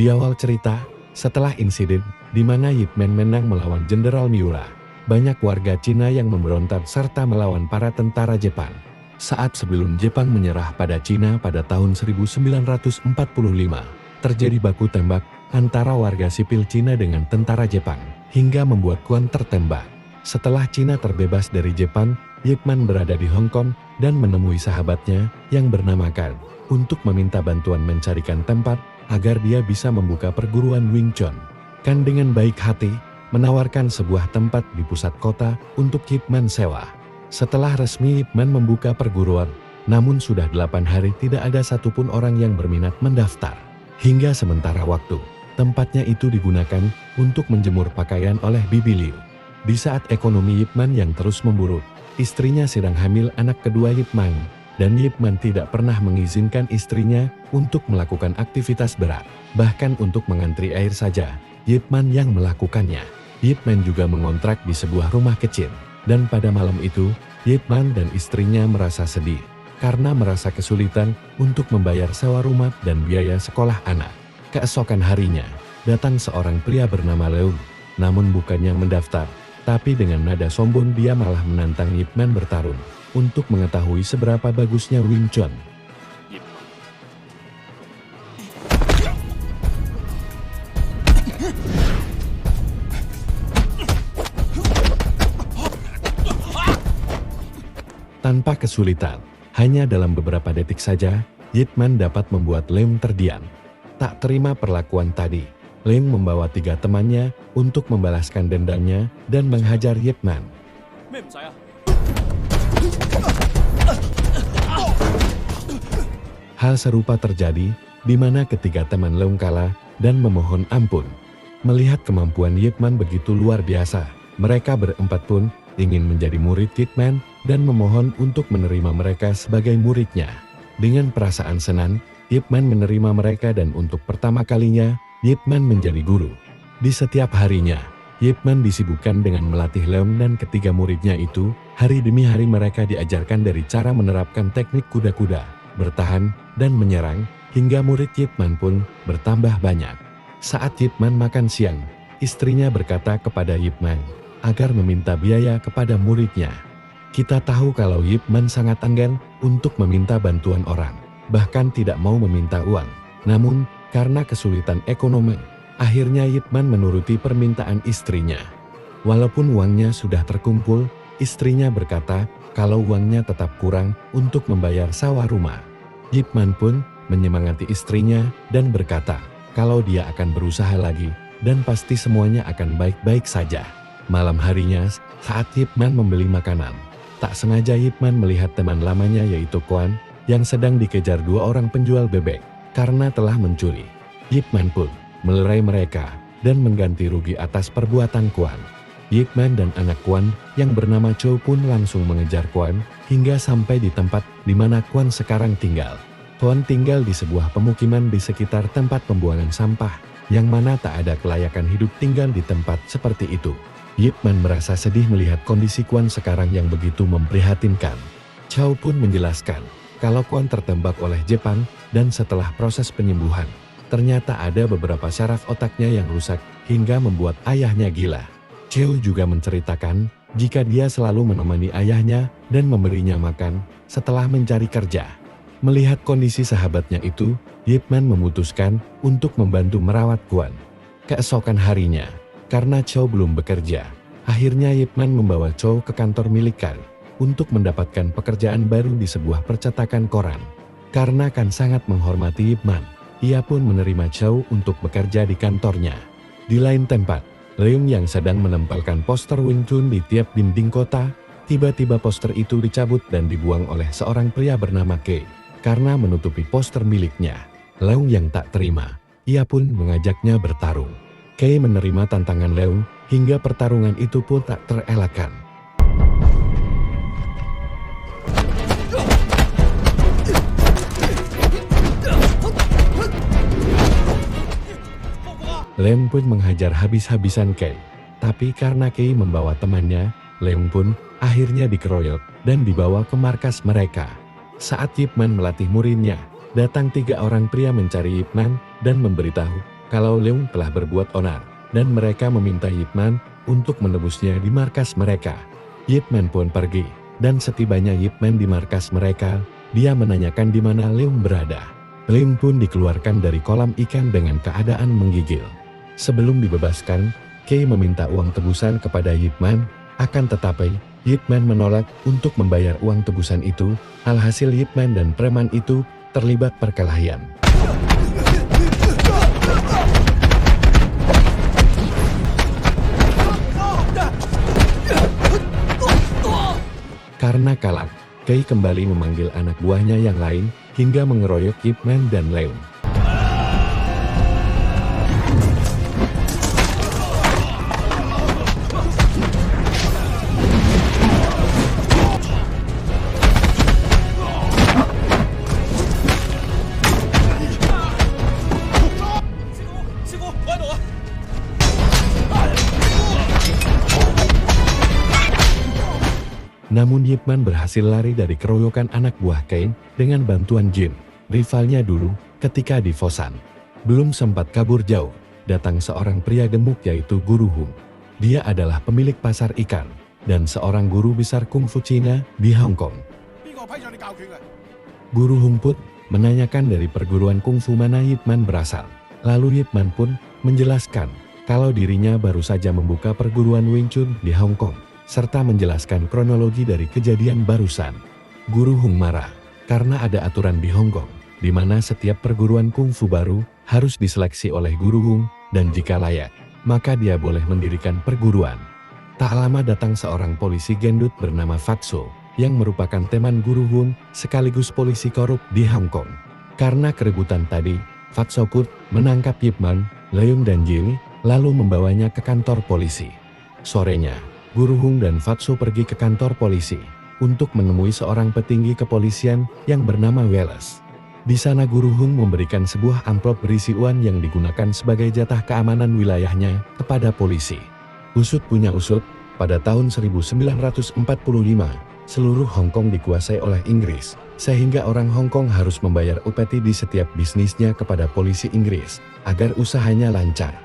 Di awal cerita, setelah insiden di mana Yip Man menang melawan Jenderal Miura, banyak warga Cina yang memberontak serta melawan para tentara Jepang. Saat sebelum Jepang menyerah pada Cina pada tahun 1945, terjadi baku tembak antara warga sipil Cina dengan tentara Jepang, hingga membuat Kuan tertembak. Setelah Cina terbebas dari Jepang, Yip Man berada di Hong Kong dan menemui sahabatnya yang bernama Kan untuk meminta bantuan mencarikan tempat agar dia bisa membuka perguruan Wing Chun. Kan dengan baik hati menawarkan sebuah tempat di pusat kota untuk Yip Man sewa. Setelah resmi Yip Man membuka perguruan, namun sudah 8 hari tidak ada satupun orang yang berminat mendaftar. Hingga sementara waktu, tempatnya itu digunakan untuk menjemur pakaian oleh Bibi Liu. Di saat ekonomi Yip Man yang terus memburuk, istrinya sedang hamil anak kedua Yip Man, dan Yip Man tidak pernah mengizinkan istrinya untuk melakukan aktivitas berat. Bahkan untuk mengantri air saja, Yip Man yang melakukannya. Yip Man juga mengontrak di sebuah rumah kecil, dan pada malam itu, Yip Man dan istrinya merasa sedih, karena merasa kesulitan untuk membayar sewa rumah dan biaya sekolah anak. Keesokan harinya, datang seorang pria bernama Leung, namun bukannya mendaftar, tapi dengan nada sombong dia malah menantang Yip Man bertarung untuk mengetahui seberapa bagusnya Wing Chun. Tanpa kesulitan, hanya dalam beberapa detik saja, Yip Man dapat membuat Leung terdiam. Tak terima perlakuan tadi, Leung membawa 3 temannya untuk membalaskan dendamnya dan menghajar Yip Man. Hal serupa terjadi, di mana ketiga teman Leung kalah dan memohon ampun. Melihat kemampuan Yip Man begitu luar biasa, mereka berempat pun ingin menjadi murid Yip Man dan memohon untuk menerima mereka sebagai muridnya. Dengan perasaan senang, Yip Man menerima mereka dan untuk pertama kalinya, Yip Man menjadi guru. Di setiap harinya, Yip Man disibukkan dengan melatih Leung dan ketiga muridnya itu. Hari demi hari mereka diajarkan dari cara menerapkan teknik kuda-kuda, bertahan, dan menyerang, hingga murid Yip Man pun bertambah banyak. Saat Yip Man makan siang, istrinya berkata kepada Yip Man agar meminta biaya kepada muridnya. Kita tahu kalau Yip Man sangat enggan untuk meminta bantuan orang, bahkan tidak mau meminta uang. Namun, karena kesulitan ekonomi, akhirnya Yip Man menuruti permintaan istrinya. Walaupun uangnya sudah terkumpul, istrinya berkata kalau uangnya tetap kurang untuk membayar sewa rumah. Yip Man pun menyemangati istrinya dan berkata kalau dia akan berusaha lagi dan pasti semuanya akan baik-baik saja. Malam harinya, saat Yip Man membeli makanan, tak sengaja Yip Man melihat teman lamanya yaitu Kuan yang sedang dikejar 2 orang penjual bebek karena telah mencuri. Yip Man pun melerai mereka dan mengganti rugi atas perbuatan Kuan. Yip Man dan anak Kuan yang bernama Chow pun langsung mengejar Kuan hingga sampai di tempat di mana Kuan sekarang tinggal. Kuan tinggal di sebuah pemukiman di sekitar tempat pembuangan sampah, yang mana tak ada kelayakan hidup tinggal di tempat seperti itu. Yip Man merasa sedih melihat kondisi Kuan sekarang yang begitu memprihatinkan. Chow pun menjelaskan kalau Kuan tertembak oleh Jepang dan setelah proses penyembuhan, ternyata ada beberapa syaraf otaknya yang rusak hingga membuat ayahnya gila. Chow juga menceritakan jika dia selalu menemani ayahnya dan memberinya makan setelah mencari kerja. Melihat kondisi sahabatnya itu, Yip Man memutuskan untuk membantu merawat Kuan. Keesokan harinya, karena Chow belum bekerja, akhirnya Yip Man membawa Chow ke kantor milik Kan untuk mendapatkan pekerjaan baru di sebuah percetakan koran. Karena Kan sangat menghormati Yip Man, ia pun menerima Chow untuk bekerja di kantornya. Di lain tempat, Leung yang sedang menempelkan poster Wing Chun di tiap dinding kota, tiba-tiba poster itu dicabut dan dibuang oleh seorang pria bernama Kei karena menutupi poster miliknya. Leung yang tak terima, ia pun mengajaknya bertarung. Kei menerima tantangan Leung hingga pertarungan itu pun tak terelakkan. Leung pun menghajar habis-habisan Kei. Tapi karena Kei membawa temannya, Leung pun akhirnya dikeroyok dan dibawa ke markas mereka. Saat Yip Man melatih muridnya, datang 3 orang pria mencari Yip Man dan memberitahu kalau Leung telah berbuat onar, dan mereka meminta Yip Man untuk menebusnya di markas mereka. Yip Man pun pergi, dan setibanya Yip Man di markas mereka, dia menanyakan di mana Leung berada. Leung pun dikeluarkan dari kolam ikan dengan keadaan menggigil. Sebelum dibebaskan, Kei meminta uang tebusan kepada Yip Man, akan tetapi Yip Man menolak untuk membayar uang tebusan itu. Alhasil Yip Man dan preman itu terlibat perkelahian. Karena kalah, Kei kembali memanggil anak buahnya yang lain hingga mengeroyok Yip Man dan Leung. Namun Yip Man berhasil lari dari keroyokan anak buah Kei dengan bantuan Jin, rivalnya dulu ketika di Fosan. Belum sempat kabur jauh, datang seorang pria gemuk yaitu Guru Hung. Dia adalah pemilik pasar ikan dan seorang guru besar kungfu Cina di Hong Kong. Guru Hung pun menanyakan dari perguruan kungfu mana Yip Man berasal. Lalu Yip Man pun menjelaskan kalau dirinya baru saja membuka perguruan Wing Chun di Hong Kong, serta menjelaskan kronologi dari kejadian barusan. Guru Hung marah, karena ada aturan di Hong Kong, di mana setiap perguruan kungfu baru harus diseleksi oleh Guru Hung, dan jika layak, maka dia boleh mendirikan perguruan. Tak lama datang seorang polisi gendut bernama Fatso, yang merupakan teman Guru Hung, sekaligus polisi korup di Hong Kong. Karena keributan tadi, Fatso pun menangkap Yip Man, Leung dan Jin, lalu membawanya ke kantor polisi. Sorenya, Guru Hung dan Fatso pergi ke kantor polisi untuk menemui seorang petinggi kepolisian yang bernama Wallace. Di sana Guru Hung memberikan sebuah amplop berisi uang yang digunakan sebagai jatah keamanan wilayahnya kepada polisi. Usut punya usut, pada tahun 1945, seluruh Hong Kong dikuasai oleh Inggris, sehingga orang Hong Kong harus membayar upeti di setiap bisnisnya kepada polisi Inggris, agar usahanya lancar.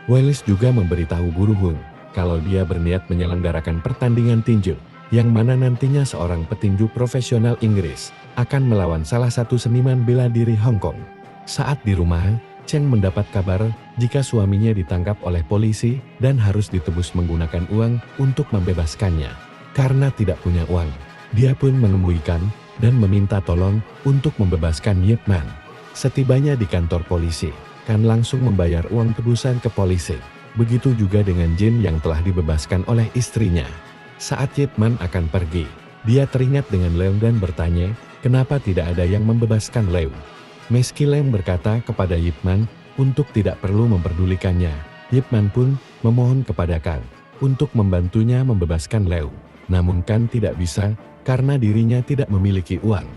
Wallace juga memberitahu Guru Hung kalau dia berniat menyelenggarakan pertandingan tinju, yang mana nantinya seorang petinju profesional Inggris akan melawan salah satu seniman bela diri Hong Kong. Saat di rumah, Cheng mendapat kabar jika suaminya ditangkap oleh polisi dan harus ditebus menggunakan uang untuk membebaskannya. Karena tidak punya uang, dia pun menemuikan dan meminta tolong untuk membebaskan Yip Man. Setibanya di kantor polisi, Kan langsung membayar uang tebusan ke polisi. Begitu juga dengan Jin yang telah dibebaskan oleh istrinya. Saat Yip Man akan pergi, dia teringat dengan Leung dan bertanya, kenapa tidak ada yang membebaskan Leung. Meski Leung berkata kepada Yip Man untuk tidak perlu memperdulikannya, Yip Man pun memohon kepada Kan untuk membantunya membebaskan Leung. Namun Kan tidak bisa karena dirinya tidak memiliki uang.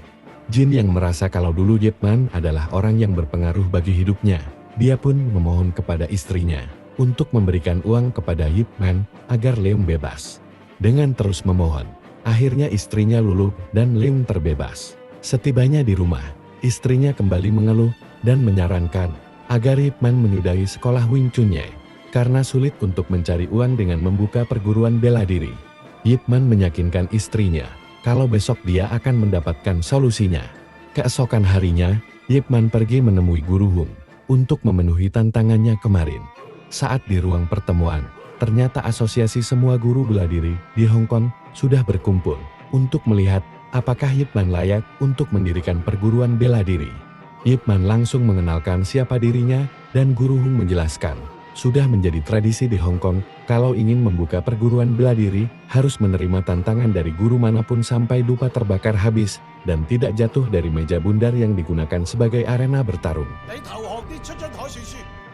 Jin yang merasa kalau dulu Yip Man adalah orang yang berpengaruh bagi hidupnya, dia pun memohon kepada istrinya untuk memberikan uang kepada Yip Man agar Leung bebas. Dengan terus memohon, akhirnya istrinya luluh dan Leung terbebas. Setibanya di rumah, istrinya kembali mengeluh dan menyarankan agar Yip Man menyudahi sekolah Wing Chun-nya karena sulit untuk mencari uang dengan membuka perguruan bela diri. Yip Man meyakinkan istrinya kalau besok dia akan mendapatkan solusinya. Keesokan harinya, Yip Man pergi menemui Guru Hung untuk memenuhi tantangannya kemarin. Saat di ruang pertemuan, ternyata asosiasi semua guru bela diri di Hong Kong sudah berkumpul untuk melihat apakah Yip Man layak untuk mendirikan perguruan bela diri. Yip Man langsung mengenalkan siapa dirinya dan Guru Hung menjelaskan, sudah menjadi tradisi di Hong Kong kalau ingin membuka perguruan bela diri harus menerima tantangan dari guru manapun sampai lupa terbakar habis dan tidak jatuh dari meja bundar yang digunakan sebagai arena bertarung.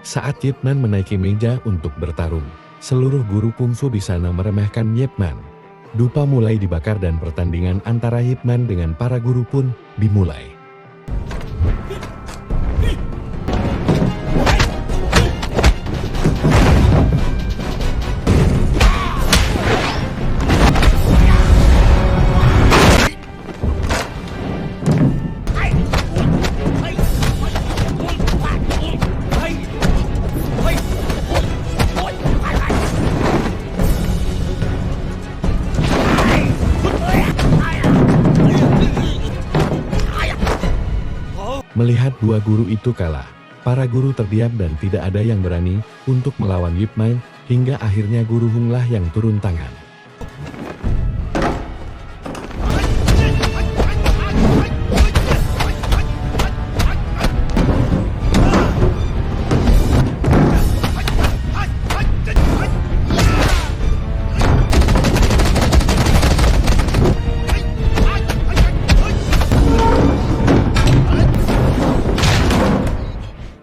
Saat Yip Man menaiki meja untuk bertarung, seluruh guru kungfu di sana meremehkan Yip Man. Dupa mulai dibakar dan pertandingan antara Yip Man dengan para guru pun dimulai. Melihat dua guru itu kalah, para guru terdiam dan tidak ada yang berani untuk melawan Yip Man, hingga akhirnya Guru Hung lah yang turun tangan.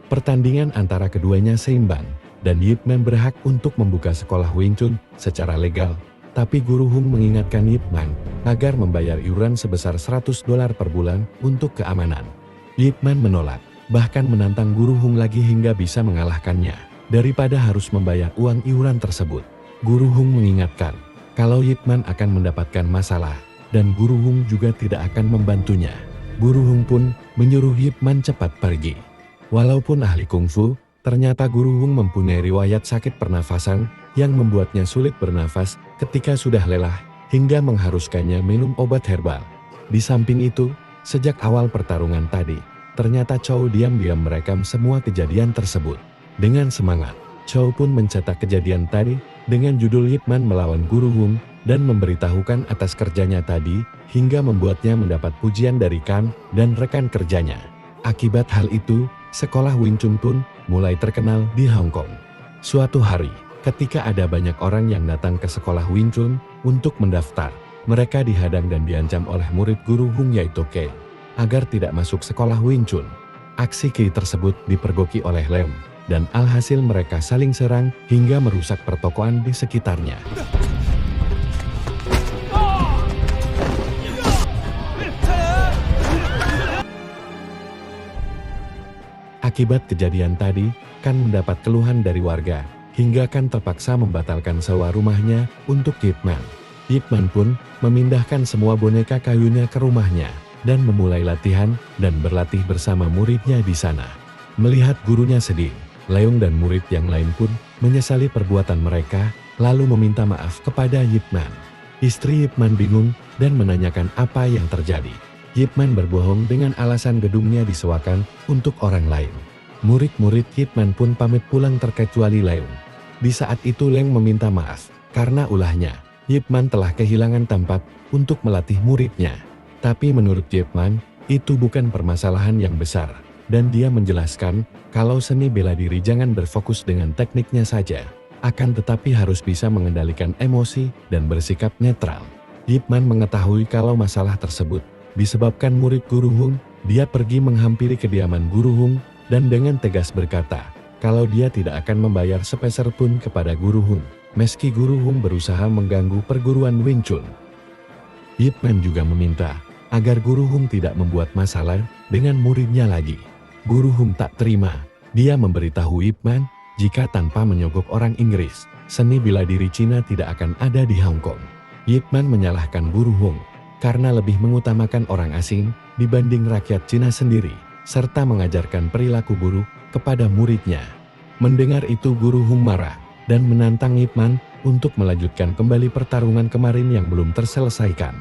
Pertandingan antara keduanya seimbang, dan Yip Man berhak untuk membuka sekolah Wing Chun secara legal. Tapi Guru Hung mengingatkan Yip Man agar membayar iuran sebesar $100 per bulan untuk keamanan. Yip Man menolak, bahkan menantang Guru Hung lagi hingga bisa mengalahkannya. Daripada harus membayar uang iuran tersebut, Guru Hung mengingatkan kalau Yip Man akan mendapatkan masalah, dan Guru Hung juga tidak akan membantunya. Guru Hung pun menyuruh Yip Man cepat pergi. Walaupun ahli kungfu, ternyata Guru Hung mempunyai riwayat sakit pernafasan yang membuatnya sulit bernafas ketika sudah lelah hingga mengharuskannya minum obat herbal. Di samping itu, sejak awal pertarungan tadi, ternyata Chow diam-diam merekam semua kejadian tersebut. Dengan semangat, Chow pun mencetak kejadian tadi dengan judul Yip Man melawan Guru Hung dan memberitahukan atas kerjanya tadi hingga membuatnya mendapat pujian dari Kan dan rekan kerjanya. Akibat hal itu, sekolah Wing Chun pun mulai terkenal di Hong Kong. Suatu hari, ketika ada banyak orang yang datang ke sekolah Wing Chun untuk mendaftar, mereka dihadang dan diancam oleh murid Guru Hung yaitu Kei agar tidak masuk sekolah Wing Chun. Aksi Kei tersebut dipergoki oleh Lem, dan alhasil mereka saling serang hingga merusak pertokoan di sekitarnya. Akibat kejadian tadi, Kan mendapat keluhan dari warga, hingga Kan terpaksa membatalkan sewa rumahnya untuk Yip Man. Yip Man pun memindahkan semua boneka kayunya ke rumahnya, dan memulai latihan dan berlatih bersama muridnya di sana. Melihat gurunya sedih, Leung dan murid yang lain pun menyesali perbuatan mereka, lalu meminta maaf kepada Yip Man. Istri Yip Man bingung dan menanyakan apa yang terjadi. Yip Man berbohong dengan alasan gedungnya disewakan untuk orang lain. Murid-murid Yip Man pun pamit pulang terkecuali Leung. Di saat itu Leung meminta maaf karena ulahnya Yip Man telah kehilangan tempat untuk melatih muridnya. Tapi menurut Yip Man, itu bukan permasalahan yang besar, dan dia menjelaskan kalau seni bela diri jangan berfokus dengan tekniknya saja, akan tetapi harus bisa mengendalikan emosi dan bersikap netral. Yip Man mengetahui kalau masalah tersebut disebabkan murid Guru Hung. Dia pergi menghampiri kediaman Guru Hung dan dengan tegas berkata kalau dia tidak akan membayar sepeser pun kepada Guru Hung, meski Guru Hung berusaha mengganggu perguruan Wing Chun. Yip Man juga meminta agar Guru Hung tidak membuat masalah dengan muridnya lagi. Guru Hung tak terima. Dia memberitahu Yip Man jika tanpa menyogok orang Inggris, seni bela diri Cina tidak akan ada di Hong Kong. Yip Man menyalahkan Guru Hung karena lebih mengutamakan orang asing dibanding rakyat Cina sendiri, serta mengajarkan perilaku buruk kepada muridnya. Mendengar itu Guru Hung marah dan menantang Yip Man untuk melanjutkan kembali pertarungan kemarin yang belum terselesaikan.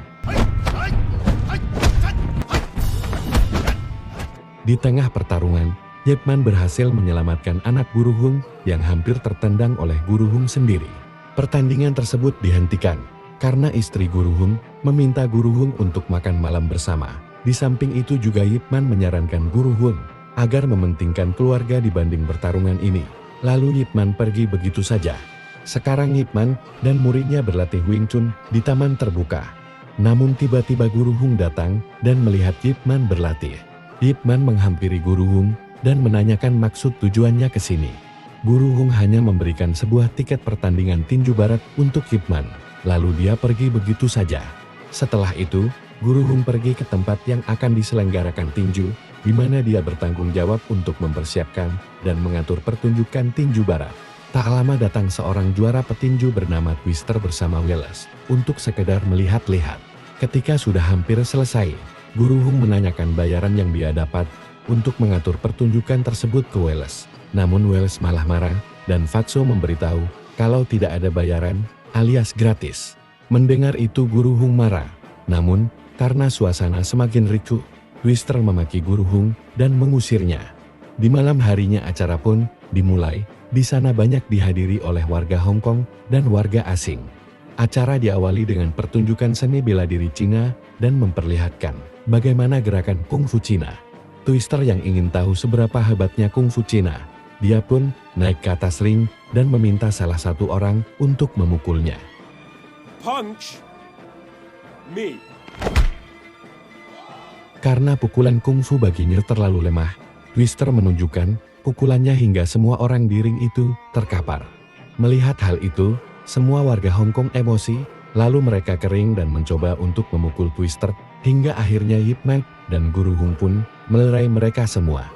Di tengah pertarungan, Yip Man berhasil menyelamatkan anak Guru Hung yang hampir tertendang oleh Guru Hung sendiri. Pertandingan tersebut dihentikan karena istri Guru Hung meminta Guru Hung untuk makan malam bersama. Di samping itu juga Yip Man menyarankan Guru Hung agar mementingkan keluarga dibanding pertarungan ini. Lalu Yip Man pergi begitu saja. Sekarang Yip Man dan muridnya berlatih Wing Chun di taman terbuka. Namun tiba-tiba Guru Hung datang dan melihat Yip Man berlatih. Yip Man menghampiri Guru Hung dan menanyakan maksud tujuannya ke sini. Guru Hung hanya memberikan sebuah tiket pertandingan tinju barat untuk Yip Man. Lalu dia pergi begitu saja. Setelah itu, Guru Hung pergi ke tempat yang akan diselenggarakan tinju, di mana dia bertanggung jawab untuk mempersiapkan dan mengatur pertunjukan tinju barat. Tak lama datang seorang juara petinju bernama Twister bersama Wallace untuk sekedar melihat-lihat. Ketika sudah hampir selesai, Guru Hung menanyakan bayaran yang dia dapat untuk mengatur pertunjukan tersebut ke Wallace. Namun Wallace malah marah dan Fatso memberitahu kalau tidak ada bayaran alias gratis. Mendengar itu Guru Hung marah. Namun, karena suasana semakin ricuh, Twister memaki Guru Hung dan mengusirnya. Di malam harinya acara pun dimulai. Di sana banyak dihadiri oleh warga Hong Kong dan warga asing. Acara diawali dengan pertunjukan seni bela diri Cina dan memperlihatkan bagaimana gerakan kungfu Cina. Twister yang ingin tahu seberapa hebatnya kungfu Cina, dia pun naik ke atas ring dan meminta salah satu orang untuk memukulnya. Punch me. Karena pukulan kungfu baginya terlalu lemah, Twister menunjukkan pukulannya hingga semua orang di ring itu terkapar. Melihat hal itu, semua warga Hong Kong emosi, lalu mereka kering dan mencoba untuk memukul Twister, hingga akhirnya Yip Man dan Guru Hung pun melerai mereka semua.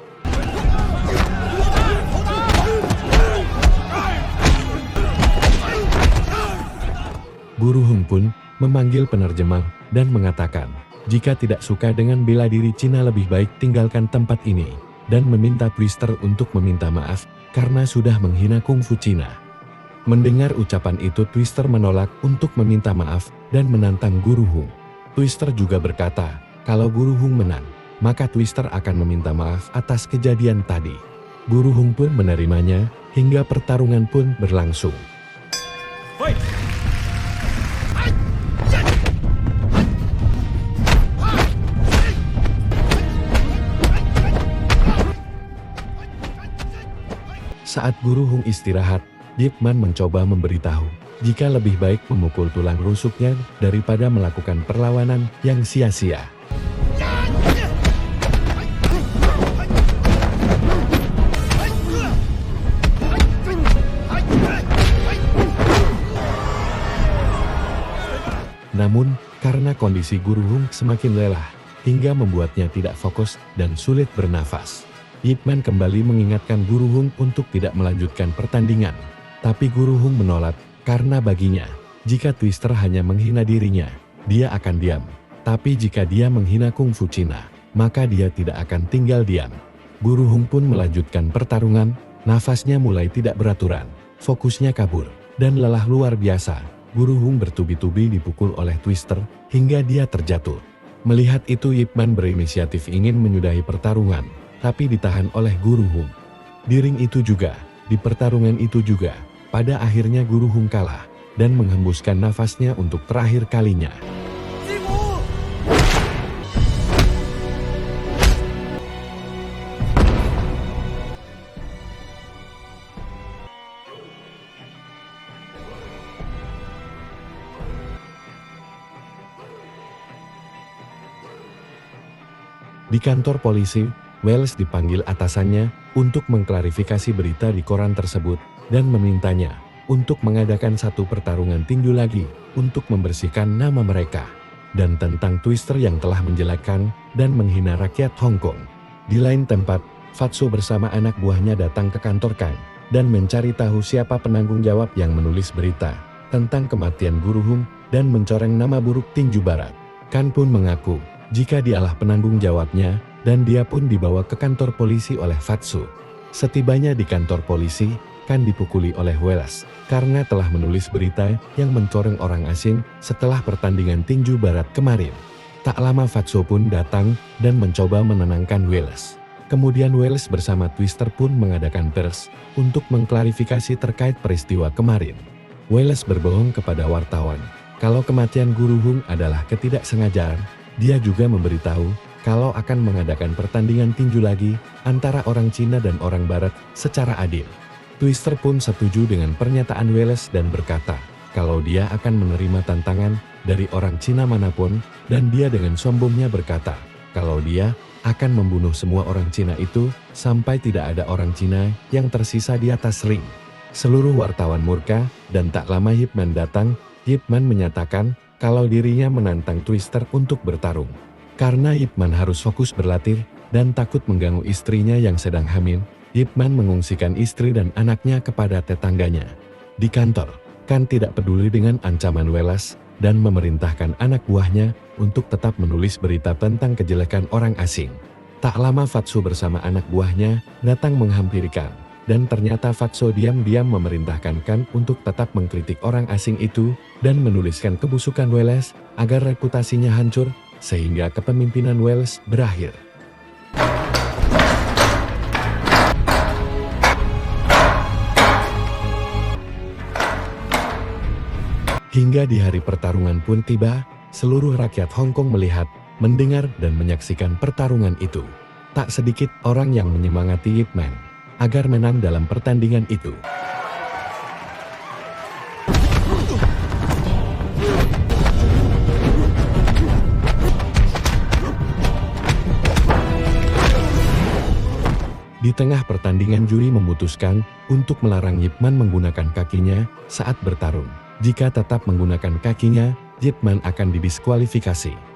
Guru Hung pun memanggil penerjemah dan mengatakan, jika tidak suka dengan bela diri Cina lebih baik tinggalkan tempat ini, dan meminta Twister untuk meminta maaf karena sudah menghina kungfu Cina. Mendengar ucapan itu Twister menolak untuk meminta maaf dan menantang Guru Hung. Twister juga berkata, kalau Guru Hung menang, maka Twister akan meminta maaf atas kejadian tadi. Guru Hung pun menerimanya, hingga pertarungan pun berlangsung. Fight! Saat Guru Hung istirahat, Yip Man mencoba memberitahu, jika lebih baik memukul tulang rusuknya daripada melakukan perlawanan yang sia-sia. Namun, karena kondisi Guru Hung semakin lelah, hingga membuatnya tidak fokus dan sulit bernafas, Yip Man kembali mengingatkan Guru Hung untuk tidak melanjutkan pertandingan. Tapi Guru Hung menolak, karena baginya, jika Twister hanya menghina dirinya, dia akan diam. Tapi jika dia menghina kungfu Cina, maka dia tidak akan tinggal diam. Guru Hung pun melanjutkan pertarungan, nafasnya mulai tidak beraturan, fokusnya kabur, dan lelah luar biasa. Guru Hung bertubi-tubi dipukul oleh Twister, hingga dia terjatuh. Melihat itu Yip Man berinisiatif ingin menyudahi pertarungan, tapi ditahan oleh Guru Hung. Di ring itu juga, di pertarungan itu juga, pada akhirnya Guru Hung kalah, dan menghembuskan nafasnya untuk terakhir kalinya. Di kantor polisi, Wells dipanggil atasannya untuk mengklarifikasi berita di koran tersebut dan memintanya untuk mengadakan satu pertarungan tinju lagi untuk membersihkan nama mereka dan tentang Twister yang telah menjelekkan dan menghina rakyat Hong Kong. Di lain tempat, Fatso bersama anak buahnya datang ke kantor Kang dan mencari tahu siapa penanggung jawab yang menulis berita tentang kematian Guru Hung dan mencoreng nama buruk tinju barat. Kang pun mengaku jika dialah penanggung jawabnya, dan dia pun dibawa ke kantor polisi oleh Fatso. Setibanya di kantor polisi, Kang dipukuli oleh Wells karena telah menulis berita yang mencoreng orang asing setelah pertandingan tinju barat kemarin. Tak lama Fatso pun datang dan mencoba menenangkan Wells. Kemudian Wells bersama Twister pun mengadakan pers untuk mengklarifikasi terkait peristiwa kemarin. Wells berbohong kepada wartawan kalau kematian Guru Hung adalah ketidaksengajaan. Dia juga memberitahu kalau akan mengadakan pertandingan tinju lagi antara orang Cina dan orang Barat secara adil. Twister pun setuju dengan pernyataan Wells dan berkata kalau dia akan menerima tantangan dari orang Cina manapun, dan dia dengan sombongnya berkata kalau dia akan membunuh semua orang Cina itu sampai tidak ada orang Cina yang tersisa di atas ring. Seluruh wartawan murka dan tak lama Yip Man datang. Yip Man menyatakan kalau dirinya menantang Twister untuk bertarung. Karena Yip Man harus fokus berlatih dan takut mengganggu istrinya yang sedang hamil, Yip Man mengungsikan istri dan anaknya kepada tetangganya. Di kantor, Kang tidak peduli dengan ancaman Wells dan memerintahkan anak buahnya untuk tetap menulis berita tentang kejelekan orang asing. Tak lama Fatso bersama anak buahnya datang menghampiri Kang. Dan ternyata Fatso diam-diam memerintahkan Kang untuk tetap mengkritik orang asing itu dan menuliskan kebusukan Wells agar reputasinya hancur sehingga kepemimpinan Wales berakhir. Hingga di hari pertarungan pun tiba, seluruh rakyat Hong Kong melihat, mendengar dan menyaksikan pertarungan itu. Tak sedikit orang yang menyemangati Ip Man agar menang dalam pertandingan itu. Di tengah pertandingan juri memutuskan untuk melarang Ip Man menggunakan kakinya saat bertarung. Jika tetap menggunakan kakinya, Ip Man akan didiskualifikasi.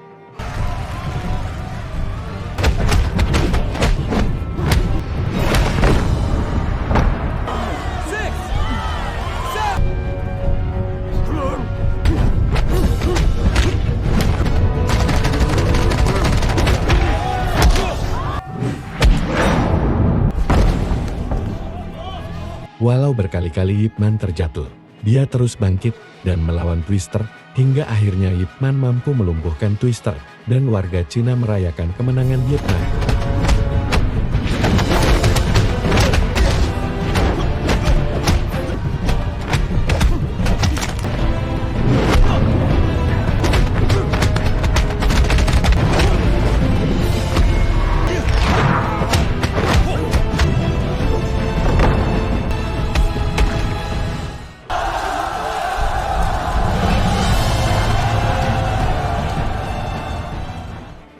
Walau berkali-kali Ip Man terjatuh, dia terus bangkit dan melawan Twister, hingga akhirnya Ip Man mampu melumpuhkan Twister, dan warga Cina merayakan kemenangan Ip Man.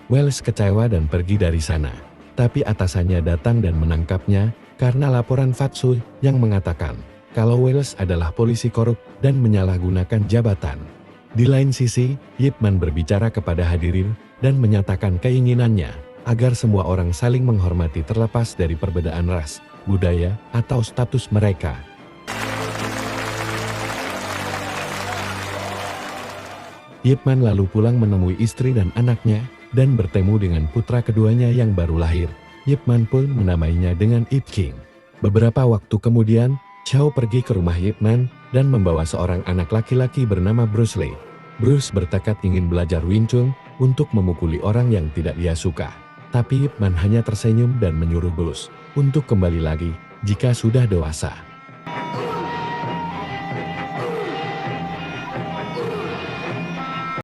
Wales kecewa dan pergi dari sana, tapi atasannya datang dan menangkapnya karena laporan Fatsu yang mengatakan kalau Wales adalah polisi korup dan menyalahgunakan jabatan. Di lain sisi, Ip Man berbicara kepada hadirin dan menyatakan keinginannya agar semua orang saling menghormati terlepas dari perbedaan ras, budaya, atau status mereka. Ip Man lalu pulang menemui istri dan anaknya, dan bertemu dengan putra keduanya yang baru lahir. Ip Man pun menamainya dengan Ip King. Beberapa waktu kemudian, Chow pergi ke rumah Ip Man dan membawa seorang anak laki-laki bernama Bruce Lee. Bruce bertekad ingin belajar Wing Chun untuk memukuli orang yang tidak dia suka. Tapi Ip Man hanya tersenyum dan menyuruh Bruce untuk kembali lagi jika sudah dewasa.